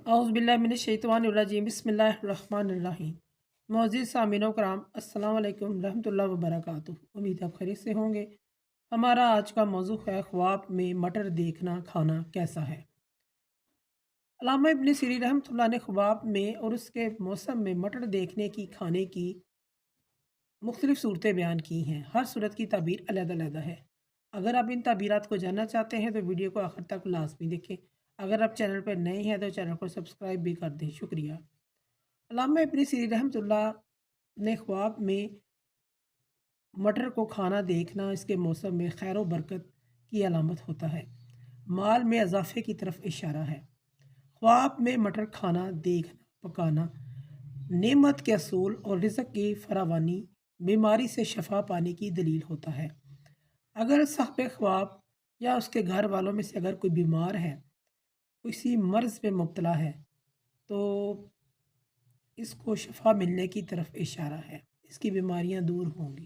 औज़ुबिल्लाहिमिनश्शैतानिर्रजीम बिस्मिल्लाहिर्रहमानिर्रहीम। मुअज़्ज़िज़ सामीनो कराम, अस्सलाम वालेकुम रहमतुल्लाहि व बरकातुहू। उम्मीद है आप खैरियत से होंगे। हमारा आज का मौज़ू है ख्वाब में मटर देखना खाना कैसा है। अल्लामा इब्न सीरी रहमतुल्लाह ने ख्वाब में और उसके मौसम में मटर देखने की खाने की मुख्तलिफ़ सूरतें बयान की हैं। हर सूरत की ताबीर अलग-अलग है। अगर आप इन ताबीरात को जानना चाहते हैं तो वीडियो को आखिर तक लाज़मी देखें। अगर आप चैनल पर नए हैं तो चैनल को सब्सक्राइब भी कर दें। शुक्रिया। अल्लामा इब्न सीरी रहमतुल्लाह ने ख्वाब में मटर को खाना देखना इसके मौसम में खैर व बरकत की अलामत होता है। माल में इजाफे की तरफ इशारा है। ख्वाब में मटर खाना देखना पकाना नेमत के असूल और रिज़्क़ की फरावानी बीमारी से शफा पाने की दलील होता है। अगर साहिब ख्वाब या उसके घर वालों में से अगर कोई बीमार है, किसी मर्ज़ में मुब्तला है, तो इसको शफा मिलने की तरफ इशारा है, इसकी बीमारियां दूर होंगी।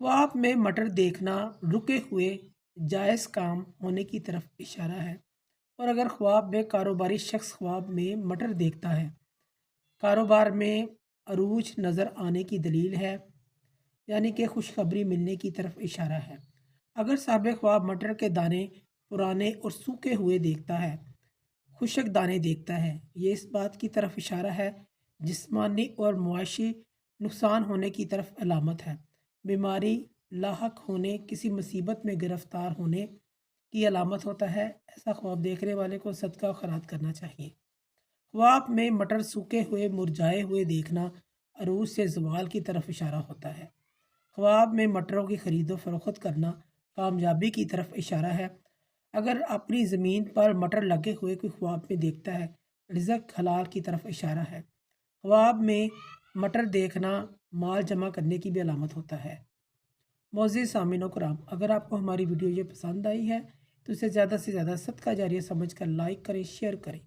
ख्वाब में मटर देखना रुके हुए जायज़ काम होने की तरफ इशारा है। और अगर ख्वाब में कारोबारी शख्स ख्वाब में मटर देखता है, कारोबार में अरूज नज़र आने की दलील है, यानी कि खुशखबरी मिलने की तरफ इशारा है। अगर साहिब ख्वाब मटर के दाने पुराने और सूखे हुए देखता है, खुशक दाने देखता है, ये इस बात की तरफ इशारा है जिस्मानी और मुआशी नुकसान होने की तरफ अलामत है। बीमारी लाहक होने, किसी मुसीबत में गिरफ्तार होने की अलामत होता है। ऐसा ख्वाब देखने वाले को सदका और खैरात करना चाहिए। ख्वाब में मटर सूखे हुए मुरझाए हुए देखना अरूज से ज़वाल की तरफ इशारा होता है। ख्वाब में मटरों की खरीदो फरोख्त करना कामयाबी की तरफ इशारा है। अगर अपनी ज़मीन पर मटर लगे हुए कोई ख्वाब में देखता है, रिज़्क़ हलाल की तरफ इशारा है। ख्वाब में मटर देखना माल जमा करने की भी अलामत होता है। मोअज़्ज़िज़ सामीनो कराम, अगर आपको हमारी वीडियो ये पसंद आई है तो इसे ज़्यादा से ज़्यादा सदका जारिया समझ कर लाइक करें, शेयर करें।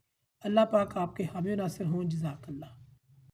अल्लाह पाक आपके हामी नासिर हों। जज़ाकल्लाह।